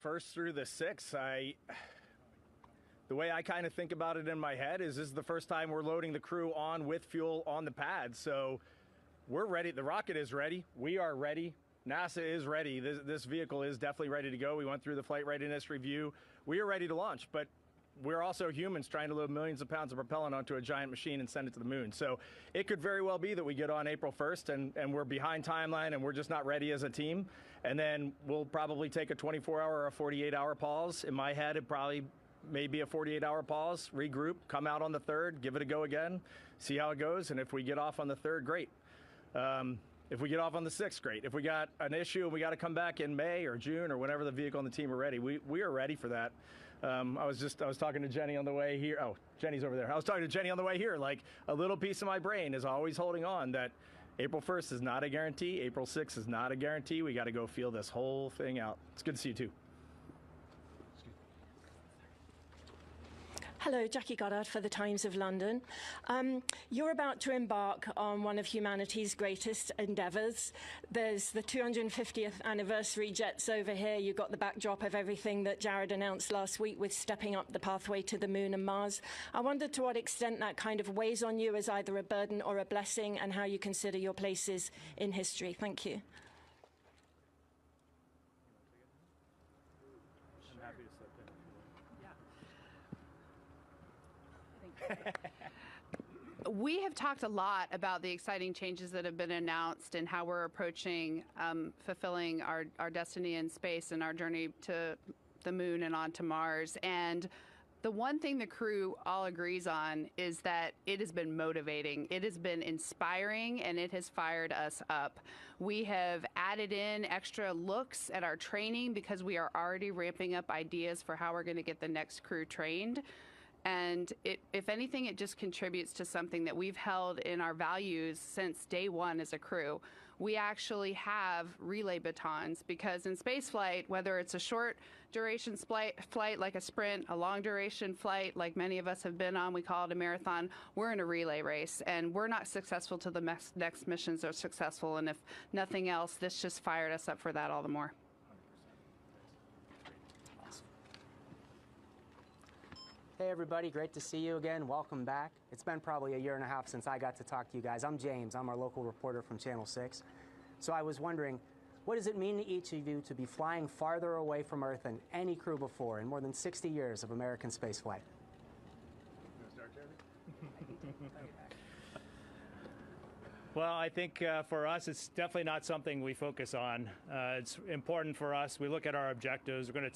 First through the 6th, the way I kind of think about it in my head is this is the first time we're loading the crew on with fuel on the pad. So we're ready. The rocket is ready. We are ready. NASA is ready. This vehicle is definitely ready to go. We went through the flight readiness review. We are ready to launch, but we're also humans trying to load millions of pounds of propellant onto a giant machine and send it to the moon. So it could very well be that we get on April 1st and we're behind timeline and we're just not ready as a team. And then we'll probably take a 24-hour or a 48-hour pause. In my head, it probably maybe a 48-hour pause, regroup, come out on the 3rd, give it a go again, see how it goes. And if we get off on the 3rd, great. If we get off on the 6th, great. If we got an issue and we got to come back in May or June or whenever the vehicle and the team are ready, we are ready for that. I was talking to Jenny on the way here. Oh, Jenny's over there. I was talking to Jenny on the way here. Like, a little piece of my brain is always holding on that April 1st is not a guarantee. April 6th is not a guarantee. We got to go feel this whole thing out. It's good to see you too. Hello, Jackie Goddard for the Times of London. You're about to embark on one of humanity's greatest endeavours. There's the 250th anniversary jets over here. You've got the backdrop of everything that Jared announced last week with stepping up the pathway to the moon and Mars. I wonder to what extent that kind of weighs on you as either a burden or a blessing, and how you consider your places in history. Thank you. I'm happy to step in. We have talked a lot about the exciting changes that have been announced and how we're approaching fulfilling our destiny in space and our journey to the moon and on to Mars. And the one thing the crew all agrees on is that it has been motivating, it has been inspiring, and it has fired us up. We have added in extra looks at our training because we are already ramping up ideas for how we're going to get the next crew trained. And if anything, it just contributes to something that we've held in our values since day one as a crew. We actually have relay batons because in spaceflight, whether it's a short duration flight like a sprint, a long duration flight like many of us have been on, we call it a marathon, we're in a relay race. And we're not successful till the next missions are successful. And if nothing else, this just fired us up for that all the more. Hey everybody, great to see you again. Welcome back. It's been probably a year and a half since I got to talk to you guys. I'm James. I'm our local reporter from Channel 6. So I was wondering, what does it mean to each of you to be flying farther away from Earth than any crew before in more than 60 years of American spaceflight? Well, I think for us, it's definitely not something we focus on. It's important for us. We look at our objectives. We're going to